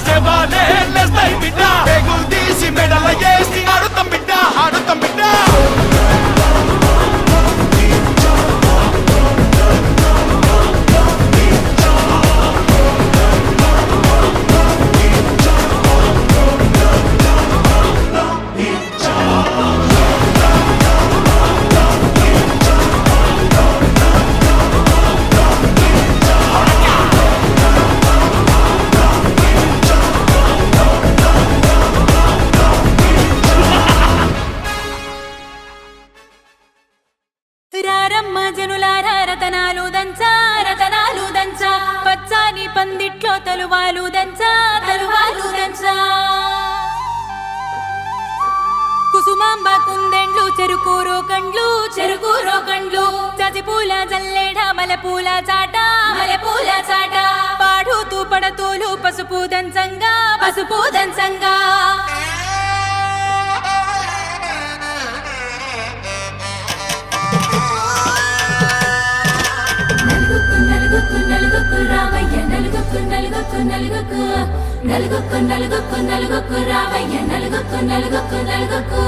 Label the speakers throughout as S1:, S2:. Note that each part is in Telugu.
S1: శవాలే లేస్తాయి బిడ్డ పేగులు తీసి మెడల వేసి ఆడుతాం బిడ్డ ఆడుతాం బిడ్డ
S2: రతనాలు దంచా రతనాలు దంచా పచ్చాని పందిట్లో తలువాలు దంచా తలువాలు దంచా కుసుమాంబ కుందెండ్లు చెరుకూరో కండ్లు చెరుకూరో కండ్లు చజిపూల జల్లేడ మలపూల చాట మలపూల చాట పాడుతూ పడతూలు పసుపు దంచంగా పసుపు దంచంగా నలుగుకు రామయ్య నలుగుకు నలుగుకు నలుగుకు నలుగుకు నలుగుకు నలుగుకు రామయ్య నలుగుకు నలుగుకు నలుగుకు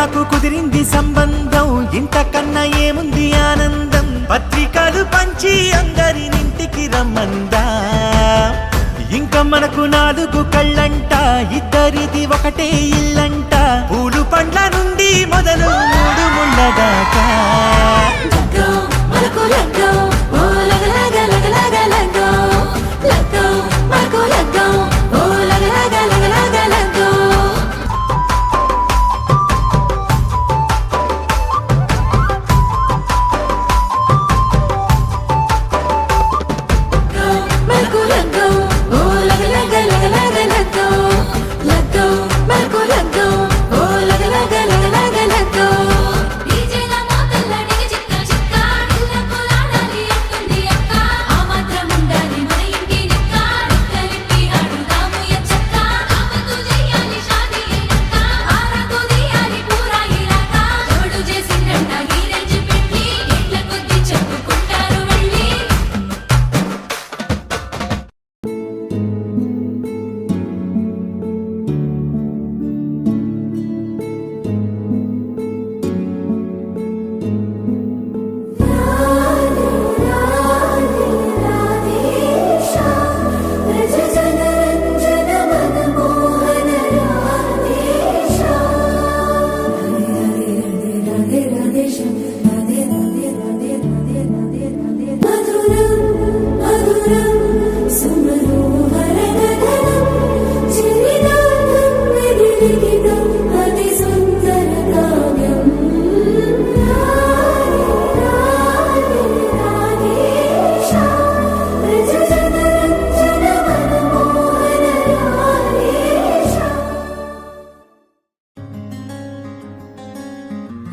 S3: నాకు కుదిరింది సంబంధం ఇంతకన్నా ఏముంది ఆనందం పత్రికలు పంచి అందరినింటికి రమ్మందా ఇంకా మనకు 4 కళ్ళంట ఇద్దరిది ఒకటే ఇల్లంట పూలు పండ్ల నుండి మొదలు 3 ముళ్ళ దాకా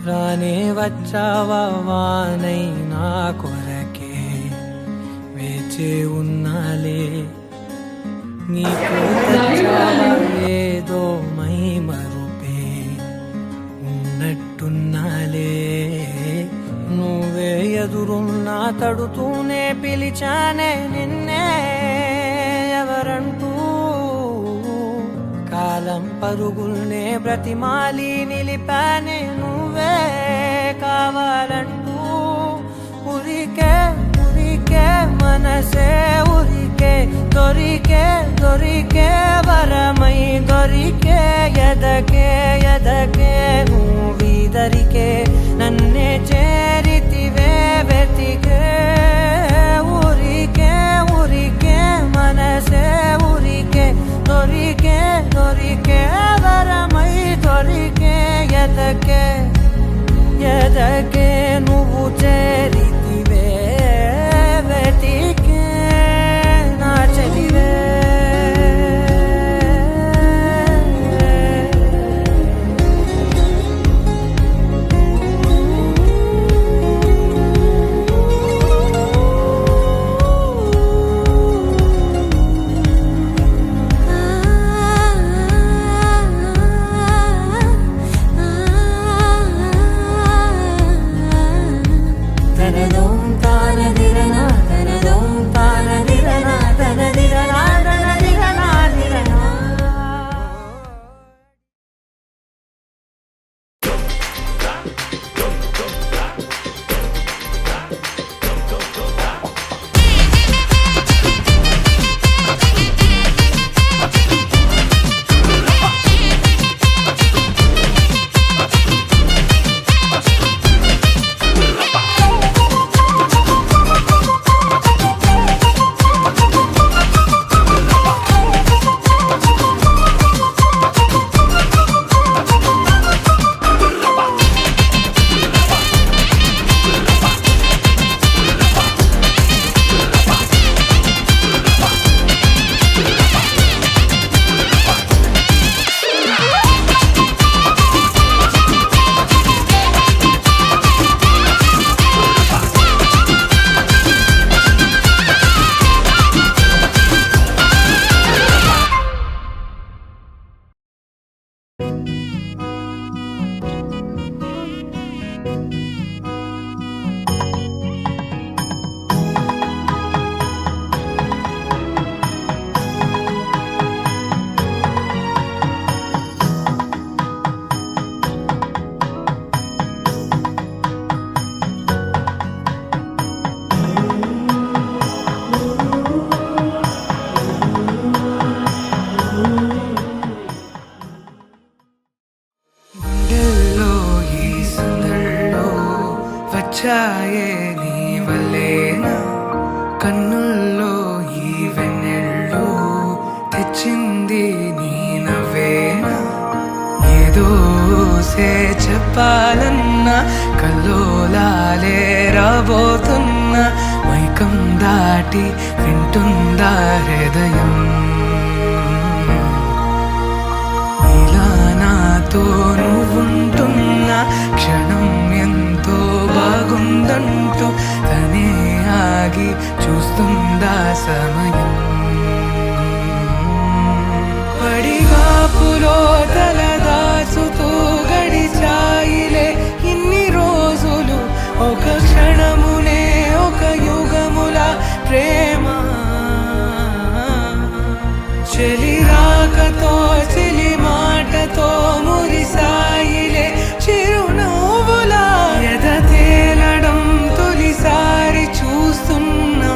S4: రానే వచ్చావా వానై నా కొరకే వేచే ఉన్నాలే నీకు తెచ్చావా ఏదో మై మరుపే ఉన్నట్టున్నాలే నువ్వే ఎదురున్నా తడుతూనే పిలిచానే నిన్నే ఎవరంటూ కాలం పరుగుల్నే బ్రతిమాలి నిలిపానే నువ్వే కావాలంటూ ఉరికే ఉరికే మనసే ఉరికే దొరికే దొరికే వరమై దొరికే ఎదకే ఎదకే నువ్విదరికే నన్నే చేరితివే వెతికే ఉరికే ఉరికే మనసే ఉరికే దొరికే దొరికే వరమై దొరికే ఎదకే ఎదకే నువ్వు చేరితివే వెతికే నా చెలివే
S5: ఏదోసే చెప్పాలన్నా కల్లోలాలే రాబోతున్నా మైకం దాటి వింటుందా హృదయం ఇలా నాతో నువ్వుంటున్న క్షణం ఎంతో బాగుందంటూ తనే ఆగి చూస్తుందా సమయం పడిగాపులో తలదాచుతూ గడిచాయిలే ఇన్ని రోజులు ఒక క్షణమునే ఒక యుగముల ప్రేమ చెలి రాకతో చెలి మాటతో మురిసాయిలే చిరునవ్వులా ఎద తేలడం తొలిసారి చూస్తున్నా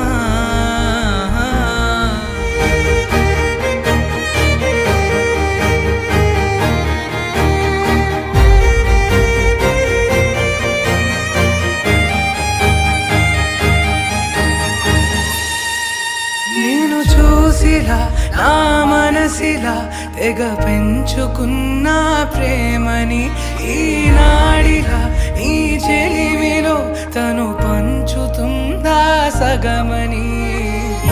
S5: నేను చూసిలా నా మనసిలా తెగ పెంచుకున్న ప్రేమని ఈనాడిలా ఈ చెలిమిలో తను పంచుతుందా సగమని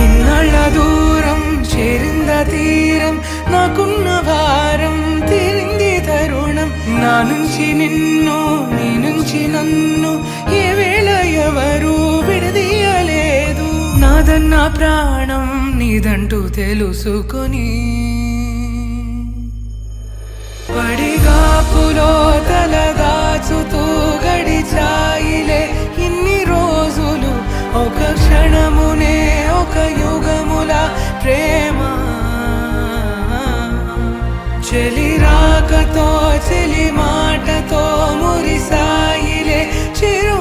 S5: ఇన్నాళ్ళ దూరం చేరింద తీరం నాకున్న భారం తీరింది తరుణం నా నుంచి నిన్ను నీ నుంచి నన్ను ఏ వేళ ఎవరు విడదీయలేదు నాదన్న ప్రాణం నీదంటూ తెలుసుకొని పడిగాపులో తలదాచుతూ గడిచాయిలే ఇన్ని రోజులు ఒక క్షణమునే ఒక యుగముల ప్రేమ చెలి రాకతో చెలి మాటతో మురిసాయిలే చిరు